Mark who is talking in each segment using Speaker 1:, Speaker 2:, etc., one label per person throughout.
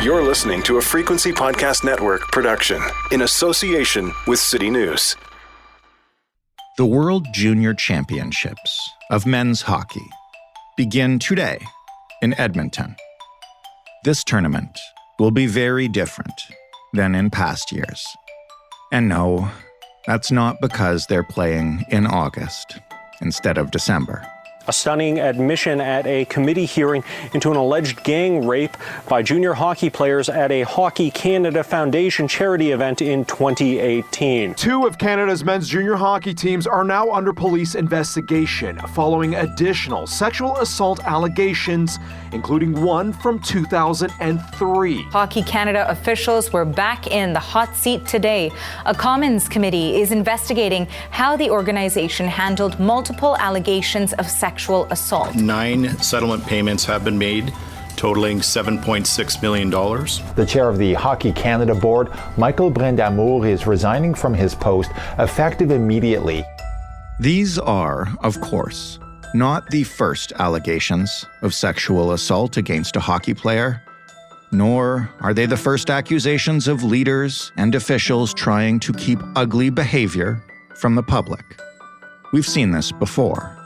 Speaker 1: You're listening to a Frequency Podcast Network production in association with CityNews.
Speaker 2: The World Junior Championships of men's hockey begin today in Edmonton. This tournament will be very different than in past years. And no, that's not because they're playing in August instead of December.
Speaker 3: A stunning admission at a committee hearing into an alleged gang rape by junior hockey players at a Hockey Canada Foundation charity event in 2018.
Speaker 4: Two of Canada's men's junior hockey teams are now under police investigation following additional sexual assault allegations, including one from 2003.
Speaker 5: Hockey Canada officials were back in the hot seat today. A Commons committee is investigating how the organization handled multiple allegations of sexual assault.
Speaker 6: 9 settlement payments have been made, totaling $7.6 million.
Speaker 7: The chair of the Hockey Canada Board, Michael Brindamour, is resigning from his post, effective immediately.
Speaker 2: These are, of course, not the first allegations of sexual assault against a hockey player, nor are they the first accusations of leaders and officials trying to keep ugly behavior from the public. We've seen this before.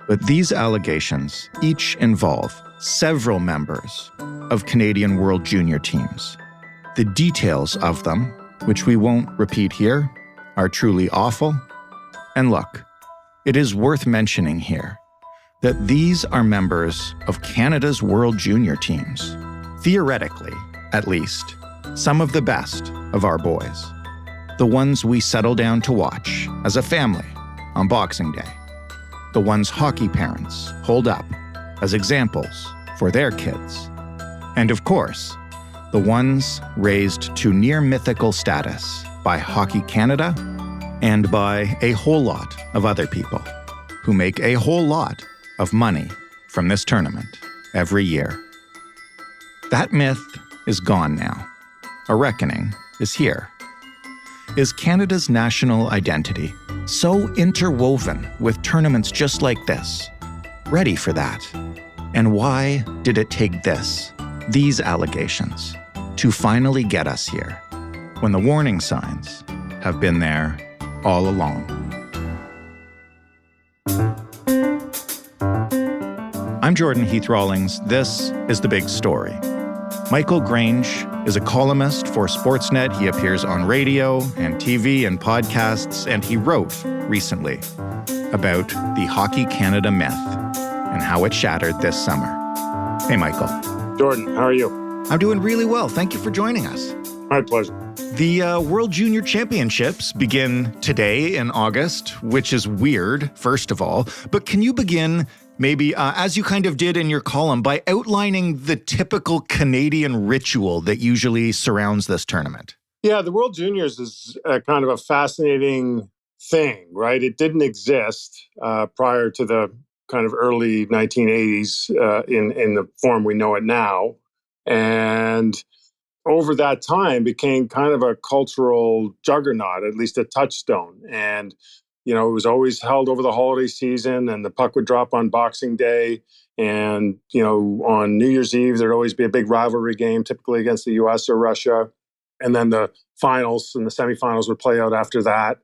Speaker 2: But these allegations each involve several members of Canadian World Junior teams. The details of them, which we won't repeat here, are truly awful. And look, it is worth mentioning here that these are members of Canada's World Junior teams. Theoretically, at least, some of the best of our boys. The ones we settle down to watch as a family on Boxing Day. The ones hockey parents hold up as examples for their kids. And of course, the ones raised to near mythical status by Hockey Canada and by a whole lot of other people who make a whole lot of money from this tournament every year. That myth is gone now. A reckoning is here. Is Canada's national identity so interwoven with tournaments just like this? Ready for that? And why did it take these allegations, to finally get us here, when the warning signs have been there all along? I'm Jordan Heath Rawlings. This is The Big Story. Michael Grange is a columnist for Sportsnet. He appears on radio and TV and podcasts, and he wrote recently about the Hockey Canada myth and how it shattered this summer. Hey, Michael.
Speaker 8: Jordan, how are you?
Speaker 2: I'm doing really well. Thank you for joining us.
Speaker 8: My pleasure.
Speaker 2: The World Junior Championships begin today in August, which is weird, first of all. But can you begin maybe, as you kind of did in your column, by outlining the typical Canadian ritual that usually surrounds this tournament?
Speaker 8: Yeah, the World Juniors is kind of a fascinating thing, right? It didn't exist prior to the kind of early 1980s in the form we know it now. And over that time became kind of a cultural juggernaut, at least a touchstone. And it was always held over the holiday season, and the puck would drop on Boxing Day. And, on New Year's Eve, there'd always be a big rivalry game, typically against the US or Russia. And then the finals and the semifinals would play out after that.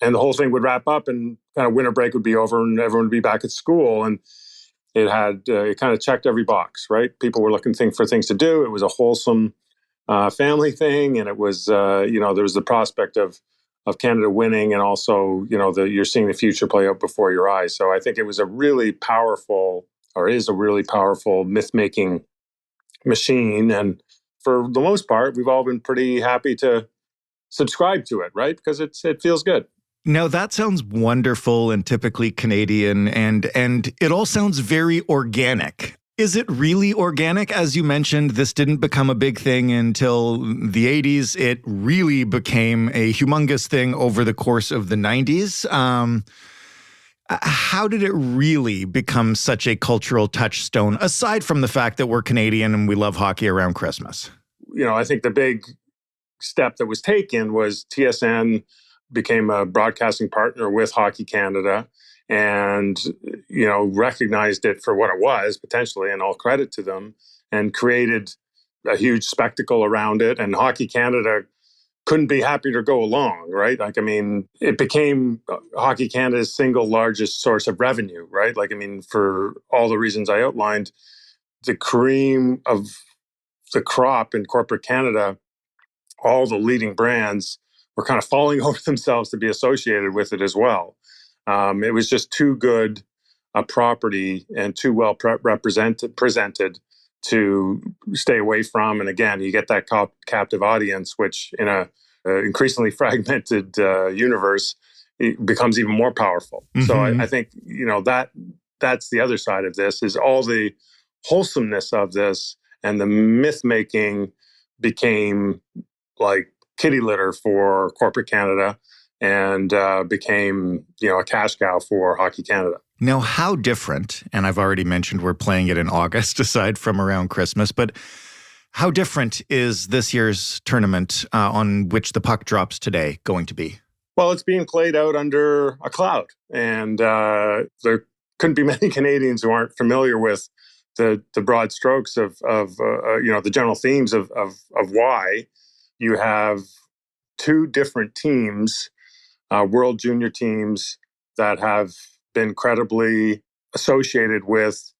Speaker 8: And the whole thing would wrap up, and kind of winter break would be over and everyone would be back at school. And it kind of checked every box, right? People were looking for things to do. It was a wholesome family thing. And it was, there was the prospect of Canada winning, and also, you're seeing the future play out before your eyes. So I think it was a really powerful, or is a really powerful myth-making machine. And for the most part, we've all been pretty happy to subscribe to it, right? Because it feels good.
Speaker 2: Now, that sounds wonderful and typically Canadian, and it all sounds very organic. Is it really organic? As you mentioned, this didn't become a big thing until the 80s. It really became a humongous thing over the course of the 90s. How did it really become such a cultural touchstone, aside from the fact that we're Canadian and we love hockey around Christmas?
Speaker 8: I think the big step that was taken was TSN became a broadcasting partner with Hockey Canada, and recognized it for what it was potentially, and all credit to them, and created a huge spectacle around it, and Hockey Canada couldn't be happier to go along, right? Like, I mean, it became Hockey Canada's single largest source of revenue, right? Like, I mean, for all the reasons I outlined, the cream of the crop in corporate Canada, all the leading brands were kind of falling over themselves to be associated with it as well. It was just too good a property and too well presented to stay away from. And again, you get that captive audience, which in a increasingly fragmented universe, it becomes even more powerful. Mm-hmm. So I think, that's the other side of this, is all the wholesomeness of this and the myth making became like kitty litter for corporate Canada and became, a cash cow for Hockey Canada.
Speaker 2: Now, how different, and I've already mentioned we're playing it in August aside from around Christmas, but how different is this year's tournament on which the puck drops today going to be?
Speaker 8: Well, it's being played out under a cloud, and there couldn't be many Canadians who aren't familiar with the broad strokes of the general themes of why you have two different teams, world junior teams, that have been credibly associated with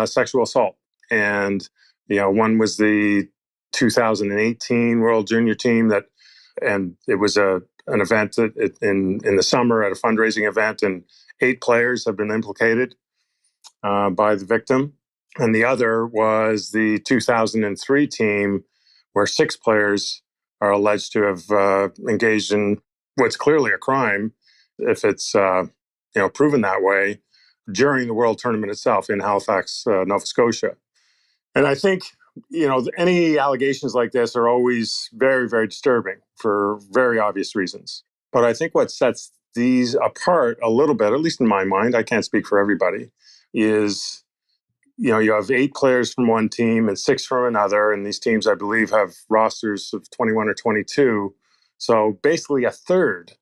Speaker 8: sexual assault. And, one was the 2018 World Junior Team and it was an event in the summer at a fundraising event, and 8 players have been implicated by the victim. And the other was the 2003 team, where 6 players are alleged to have engaged in what's clearly a crime, if it's proven that way, during the World Tournament itself in Halifax, Nova Scotia. And I think, any allegations like this are always very, very disturbing for very obvious reasons. But I think what sets these apart a little bit, at least in my mind, I can't speak for everybody, is, you have 8 players from one team and 6 from another. And these teams, I believe, have rosters of 21 or 22. So basically a third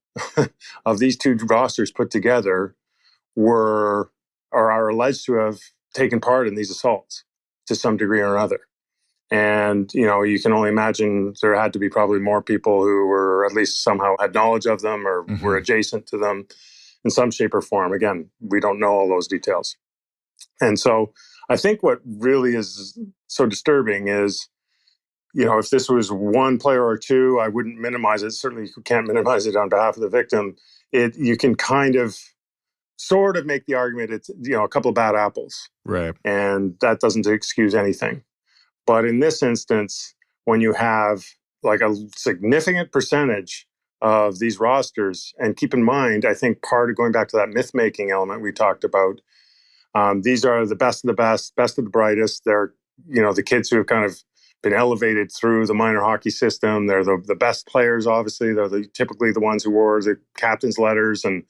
Speaker 8: of these 2 rosters put together are alleged to have taken part in these assaults to some degree or another. And, you can only imagine there had to be probably more people who were at least somehow had knowledge of them or were adjacent to them in some shape or form. Again, we don't know all those details. And so I think what really is so disturbing is, if this was one player or 2, I wouldn't minimize it. Certainly you can't minimize it on behalf of the victim. You can kind of sort of make the argument it's, a couple of bad apples.
Speaker 2: Right.
Speaker 8: And that doesn't excuse anything. But in this instance, when you have like a significant percentage of these rosters, and keep in mind, I think part of going back to that myth-making element we talked about, these are the best of the best of the brightest. They're, the kids who have kind of been elevated through the minor hockey system. They're the best players, obviously. They're typically the ones who wore the captain's letters and,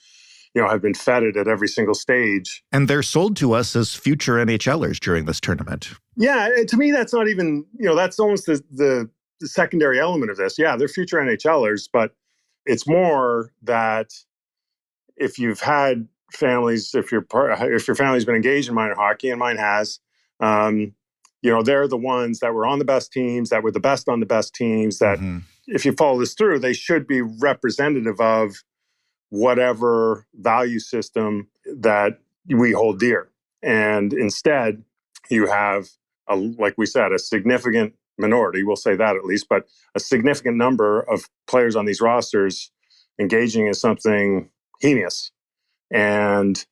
Speaker 8: have been feted at every single stage.
Speaker 2: And they're sold to us as future NHLers during this tournament.
Speaker 8: Yeah, to me, that's not even, that's almost the secondary element of this. Yeah, they're future NHLers, but it's more that if you've had families, if your family's been engaged in minor hockey, and mine has, they're the ones that were on the best teams, that were the best on the best teams, that if you follow this through, they should be representative of whatever value system that we hold dear. And instead, you have, like we said, a significant minority, we'll say that at least, but a significant number of players on these rosters engaging in something heinous. And,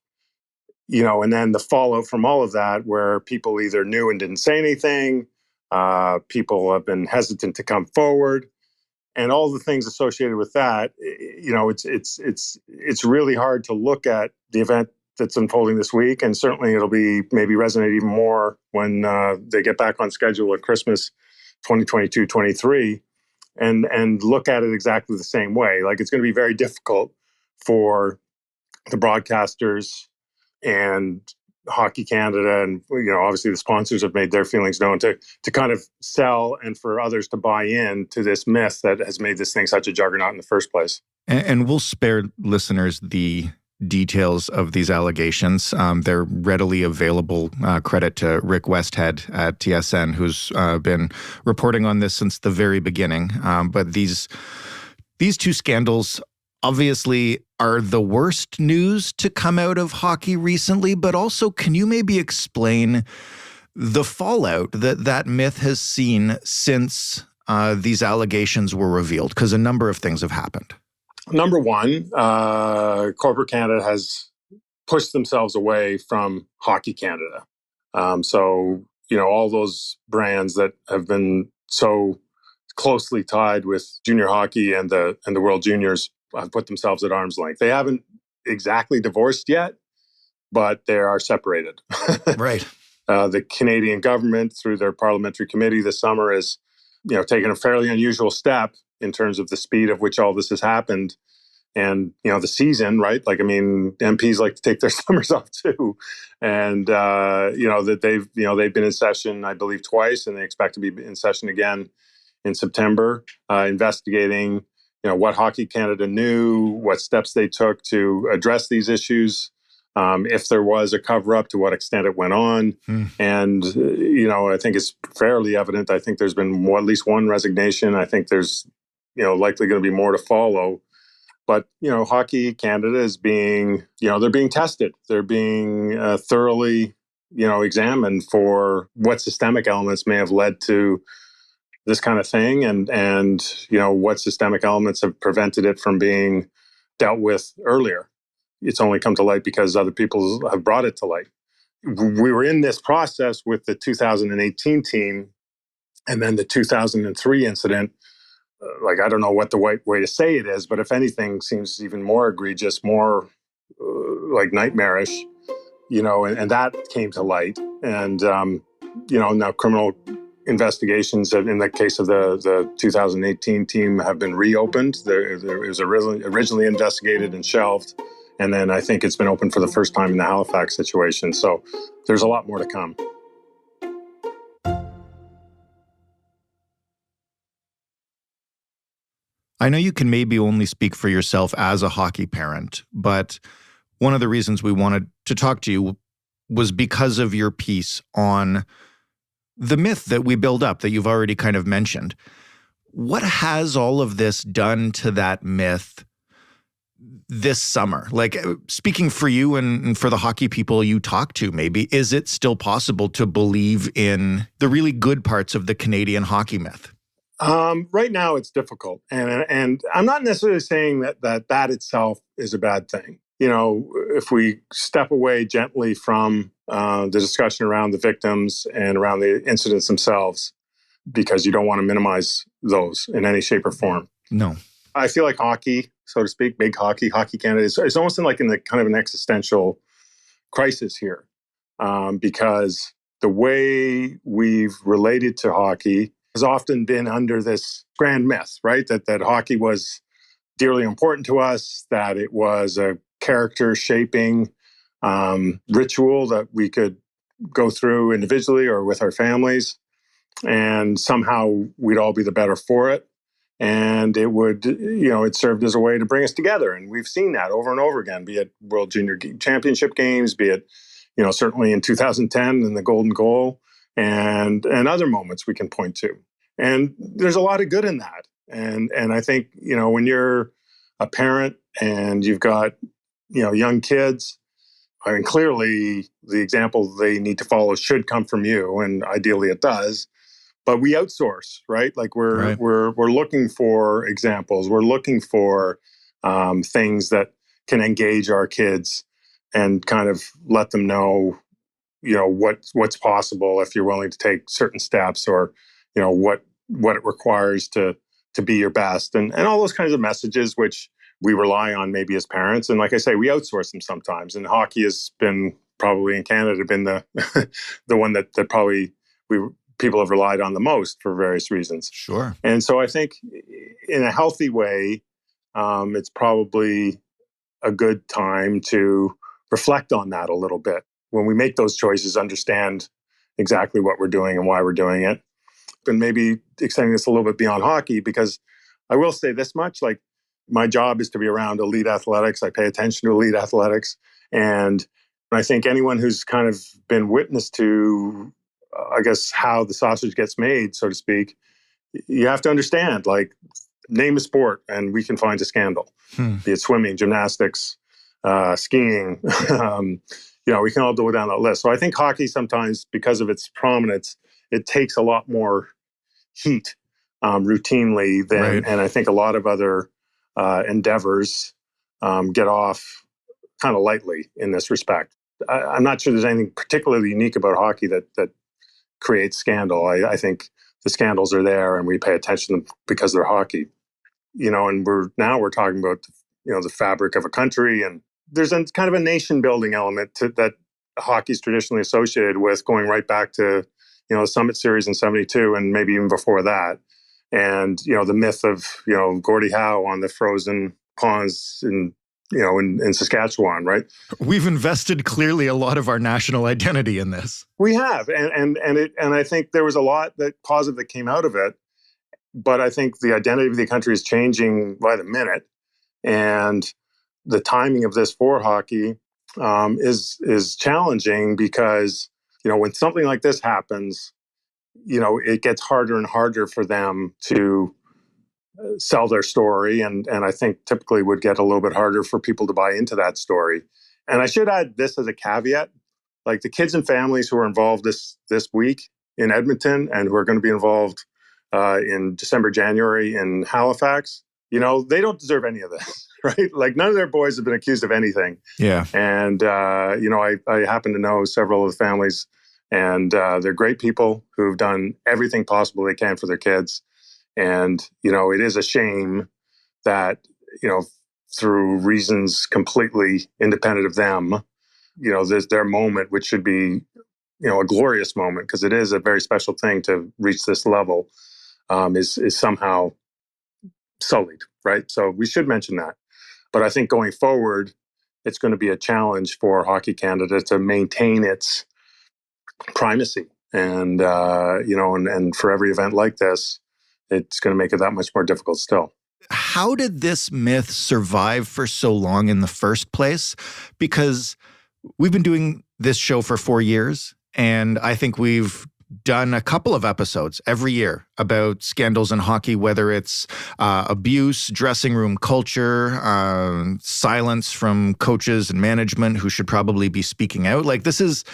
Speaker 8: and then the fallout from all of that, where people either knew and didn't say anything, people have been hesitant to come forward, and all the things associated with that. It's really hard to look at the event that's unfolding this week, and certainly it'll be maybe resonate even more when they get back on schedule at Christmas 2022-23, and look at it exactly the same way. Like, it's going to be very difficult for the broadcasters and Hockey Canada, and obviously the sponsors have made their feelings known, to kind of sell and for others to buy in to this myth that has made this thing such a juggernaut in the first place.
Speaker 2: And we'll spare listeners the details of these allegations. They're readily available. Credit to Rick Westhead at TSN, who's been reporting on this since the very beginning. But these two scandals obviously are the worst news to come out of hockey recently, but also can you maybe explain the fallout that myth has seen since these allegations were revealed? Because a number of things have happened.
Speaker 8: Number one, corporate Canada has pushed themselves away from Hockey Canada. So, all those brands that have been so closely tied with junior hockey and the World Juniors have put themselves at arm's length. They haven't exactly divorced yet, but they are separated.
Speaker 2: Right.
Speaker 8: The Canadian government, through their parliamentary committee this summer, has taken a fairly unusual step in terms of the speed of which all this has happened. And, the season, right? MPs like to take their summers off too. And, that they've been in session, I believe, twice, and they expect to be in session again in September, investigating, what Hockey Canada knew, what steps they took to address these issues. If there was a cover-up, to what extent it went on. And, I think it's fairly evident. I think there's been at least one resignation. I think there's, likely going to be more to follow. But, Hockey Canada is being, they're being tested. They're being thoroughly, examined for what systemic elements may have led to this kind of thing and what systemic elements have prevented it from being dealt with earlier. It's only come to light because other people have brought it to light. We were in this process with the 2018 team and then the 2003 incident. I don't know what the right way to say it is, but if anything, seems even more egregious, more nightmarish, and that came to light. And, now criminal investigations in the case of the 2018 team have been reopened. It was originally investigated and shelved. And then I think it's been open for the first time in the Halifax situation. So there's a lot more to come.
Speaker 2: I know you can maybe only speak for yourself as a hockey parent, but one of the reasons we wanted to talk to you was because of your piece on the myth that we build up that you've already kind of mentioned. What has all of this done to that myth this summer? Speaking for you and for the hockey people you talk to, maybe, is it still possible to believe in the really good parts of the Canadian hockey myth?
Speaker 8: Right now, it's difficult. And I'm not necessarily saying that itself is a bad thing. If we step away gently from the discussion around the victims and around the incidents themselves, because you don't want to minimize those in any shape or form.
Speaker 2: No.
Speaker 8: I feel like hockey, so to speak, big Hockey Canada, is almost in the kind of an existential crisis here, because the way we've related to hockey has often been under this grand myth, right? That hockey was dearly important to us, that it was a character-shaping ritual that we could go through individually or with our families, and somehow we'd all be the better for it. And it would, it served as a way to bring us together. And we've seen that over and over again, be it World Junior Championship games, be it, certainly in 2010 in the Golden Goal, and other moments we can point to. And there's a lot of good in that. And I think, when you're a parent and you've got, young kids, I mean, clearly the example they need to follow should come from you, and ideally it does. But we outsource, right? We're looking for examples. We're looking for things that can engage our kids and kind of let them know, what's possible if you're willing to take certain steps, or what it requires to be your best, and all those kinds of messages which we rely on maybe as parents. And like I say, we outsource them sometimes. And hockey has been probably in Canada been the the one that probably people have relied on the most for various reasons.
Speaker 2: Sure.
Speaker 8: And so I think in a healthy way, it's probably a good time to reflect on that a little bit. When we make those choices, understand exactly what we're doing and why we're doing it. And maybe extending this a little bit beyond hockey, because I will say this much, my job is to be around elite athletics. I pay attention to elite athletics. And I think anyone who's kind of been witness to, I guess, how the sausage gets made, so to speak, you have to understand, like, name a sport and we can find a scandal, be it swimming, gymnastics, skiing. We can all go down that list. So I think hockey sometimes, because of its prominence, it takes a lot more heat routinely than,
Speaker 2: Right.
Speaker 8: and I think a lot of other endeavors get off kind of lightly in this respect. I'm not sure there's anything particularly unique about hockey that creates scandal. I think the scandals are there and we pay attention to them because they're hockey. And we're talking about, the fabric of a country, and there's a kind of a nation building element that hockey is traditionally associated with, going right back to, the Summit Series in '72 and maybe even before that. And, the myth of, Gordie Howe on the frozen ponds in Saskatchewan, right?
Speaker 2: We've invested clearly a lot of our national identity in this.
Speaker 8: We have. And I think there was a lot positive that came out of it. But I think the identity of the country is changing by the minute. And the timing of this for hockey is challenging because, when something like this happens, it gets harder and harder for them to sell their story. And I think typically would get a little bit harder for people to buy into that story. And I should add this as a caveat, like the kids and families who are involved this week in Edmonton and who are going to be involved in December, January in Halifax, they don't deserve any of this, right? Like, none of their boys have been accused of anything.
Speaker 2: Yeah.
Speaker 8: And, I happen to know several of the families, and they're great people who've done everything possible they can for their kids. And, it is a shame that, through reasons completely independent of them, there's their moment, which should be, a glorious moment, because it is a very special thing to reach this level, is somehow sullied, right? So we should mention that. But I think going forward, it's going to be a challenge for Hockey Canada to maintain its primacy. And, and for every event like this, it's going to make it that much more difficult still.
Speaker 2: How did this myth survive for so long in the first place? Because we've been doing this show for 4 years, and I think we've done a couple of episodes every year about scandals in hockey, whether it's abuse, dressing room culture, silence from coaches and management who should probably be speaking out. Like, this is,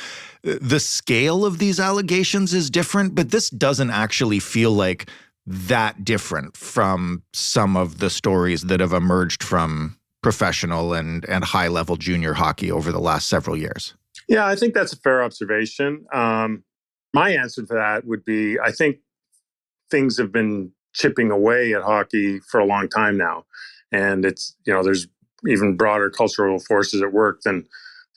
Speaker 2: the scale of these allegations is different, but this doesn't actually feel like that different from some of the stories that have emerged from professional and high-level junior hockey over the last several years.
Speaker 8: Yeah, I think that's a fair observation. My answer to that would be, I think things have been chipping away at hockey for a long time now. And it's, there's even broader cultural forces at work than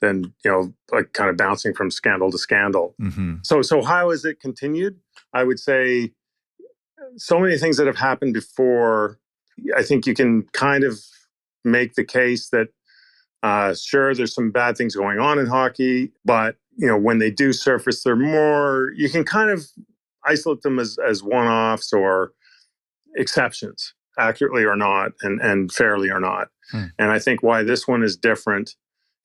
Speaker 8: like kind of bouncing from scandal to scandal.
Speaker 2: Mm-hmm.
Speaker 8: So how has it continued? I would say so many things that have happened before. I think you can kind of make the case that sure, there's some bad things going on in hockey, but when they do surface, they're more, you can kind of isolate them as one-offs or exceptions, accurately or not, and fairly or not. And I think why this one is different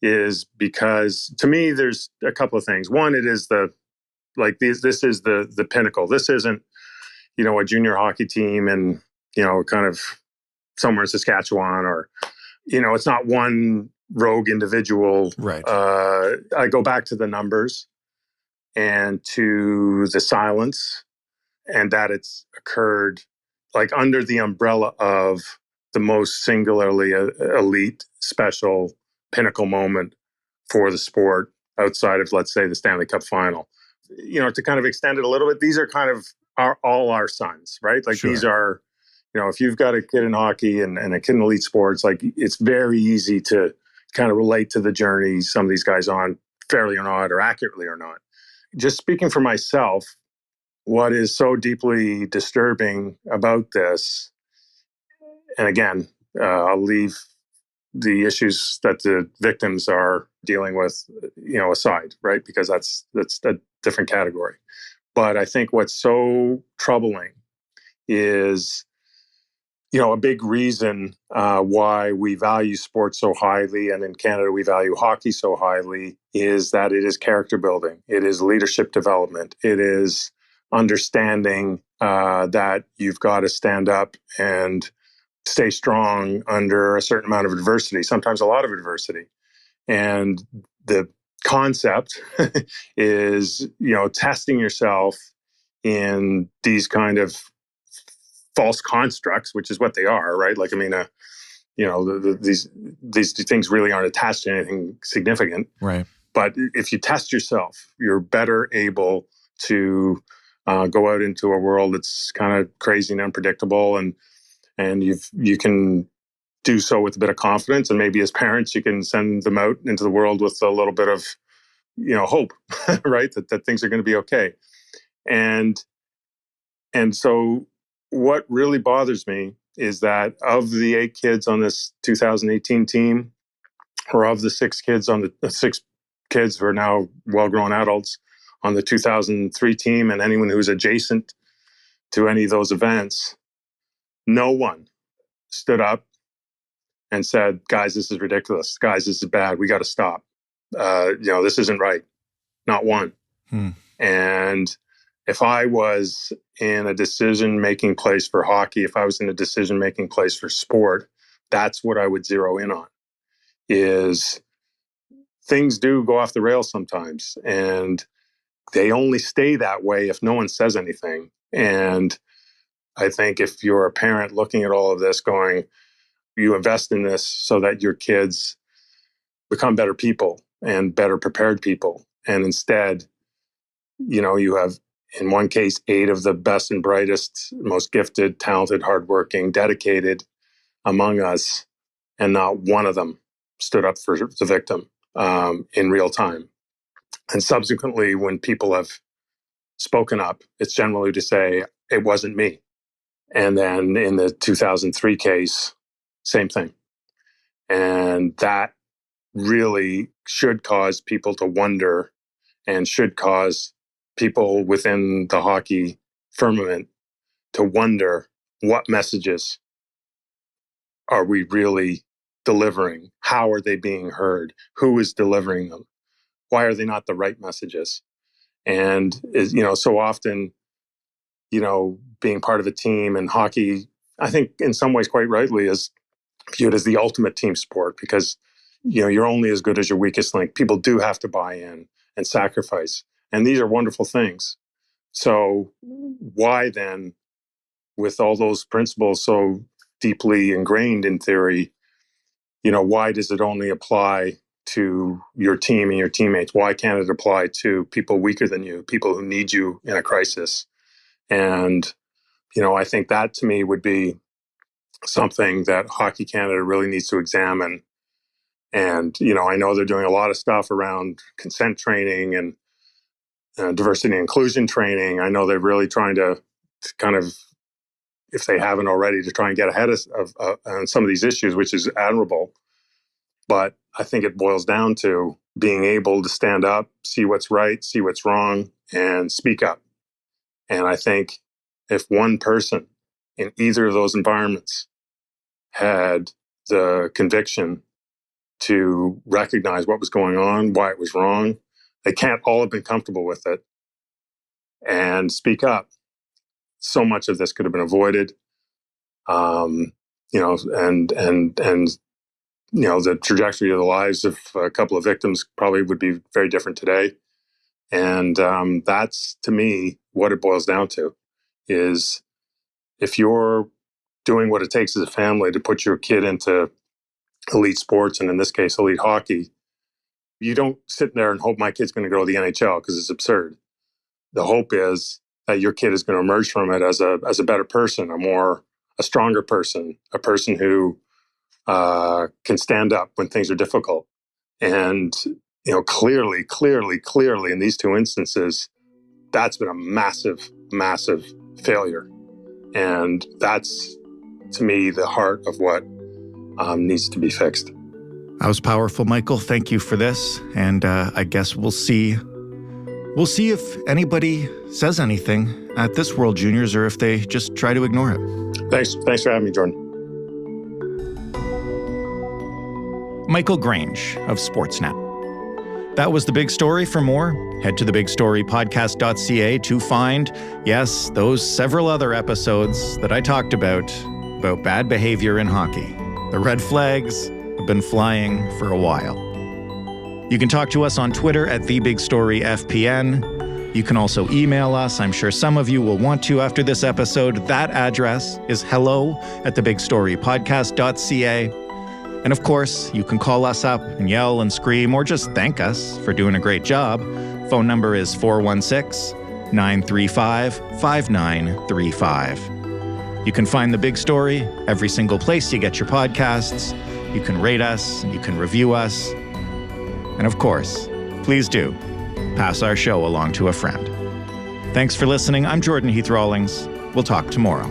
Speaker 8: is because, to me, there's a couple of things. One, it is this is the pinnacle. This isn't, a junior hockey team and, kind of somewhere in Saskatchewan, or, it's not one rogue individual.
Speaker 2: Right.
Speaker 8: I go back to the numbers and to the silence, and that it's occurred like under the umbrella of the most singularly elite, special, pinnacle moment for the sport outside of, let's say, the Stanley Cup final. To kind of extend it a little bit, these are kind of all our sons, right? Like,
Speaker 2: Sure.
Speaker 8: These are, if you've got a kid in hockey and a kid in elite sports, like, it's very easy to kind of relate to the journey some of these guys on, fairly or not, or accurately or not. Just speaking for myself, what is so deeply disturbing about this, and again, I'll leave the issues that the victims are dealing with, aside, right? Because that's a different category. But I think what's so troubling is, a big reason why we value sports so highly, and in Canada we value hockey so highly, is that it is character building. It is leadership development. It is understanding that you've got to stand up and stay strong under a certain amount of adversity, sometimes a lot of adversity. And the concept is, testing yourself in these kind of false constructs, which is what they are, right? Like, I mean, these things really aren't attached to anything significant.
Speaker 2: Right.
Speaker 8: But if you test yourself, you're better able to go out into a world that's kind of crazy and unpredictable, and you can do so with a bit of confidence. And maybe as parents, you can send them out into the world with a little bit of, hope, right? That things are going to be okay. And so what really bothers me is that of the 8 kids on this 2018 team, or of the 6 kids on the 6 kids who are now well-grown adults on the 2003 team, and anyone who's adjacent to any of those events, no one stood up and said, guys, this is ridiculous. Guys, this is bad. We got to stop. This isn't right. Not one. And if I was in a decision-making place for hockey, if I was in a decision-making place for sport, that's what I would zero in on, is things do go off the rails sometimes. And they only stay that way if no one says anything. And I think if you're a parent looking at all of this going, you invest in this so that your kids become better people and better prepared people. And instead, you have, in one case, 8 of the best and brightest, most gifted, talented, hardworking, dedicated among us, and not one of them stood up for the victim in real time. And subsequently, when people have spoken up, it's generally to say, it wasn't me. And then in the 2003 case, same thing. And that really should cause people to wonder, and should cause people within the hockey firmament to wonder, what messages are we really delivering? How are they being heard? Who is delivering them? Why are they not the right messages? And so often, being part of a team, and hockey, I think in some ways quite rightly, is viewed as the ultimate team sport, because you're only as good as your weakest link. People do have to buy in and sacrifice, and these are wonderful things. So why then, with all those principles so deeply ingrained in theory, why does it only apply to your team and your teammates? Why can't it apply to people weaker than you, people who need you in a crisis? And I think that, to me, would be something that Hockey Canada really needs to examine. And, I know they're doing a lot of stuff around consent training and diversity and inclusion training. I know they're really trying to kind of, if they haven't already, to try and get ahead of on some of these issues, which is admirable. But I think it boils down to being able to stand up, see what's right, see what's wrong, and speak up. And I think if one person in either of those environments had the conviction to recognize what was going on, why it was wrong, they can't all have been comfortable with it, and speak up, so much of this could have been avoided. And the trajectory of the lives of a couple of victims probably would be very different today. And that's, to me, what it boils down to, is if you're doing what it takes as a family to put your kid into elite sports, and in this case, elite hockey, you don't sit there and hope my kid's going to go to the NHL, because it's absurd. The hope is that your kid is going to emerge from it as a better person, a stronger person, a person who can stand up when things are difficult. And, clearly in these 2 instances, that's been a massive, massive failure. And that's, to me, the heart of what needs to be fixed.
Speaker 2: That was powerful, Michael. Thank you for this. And I guess we'll see if anybody says anything at this World Juniors, or if they just try to ignore it.
Speaker 8: Thanks for having me, Jordan.
Speaker 2: Michael Grange of Sportsnet. That was The Big Story. For more, head to thebigstorypodcast.ca to find, yes, those several other episodes that I talked about bad behavior in hockey. The red flags have been flying for a while. You can talk to us on Twitter at TheBigStoryFPN. You can also email us. I'm sure some of you will want to after this episode. That address is hello@thebigstorypodcast.ca. And of course, you can call us up and yell and scream or just thank us for doing a great job. Phone number is 416-935-5935. You can find The Big Story every single place you get your podcasts. You can rate us, you can review us. And of course, please do pass our show along to a friend. Thanks for listening. I'm Jordan Heath Rawlings. We'll talk tomorrow.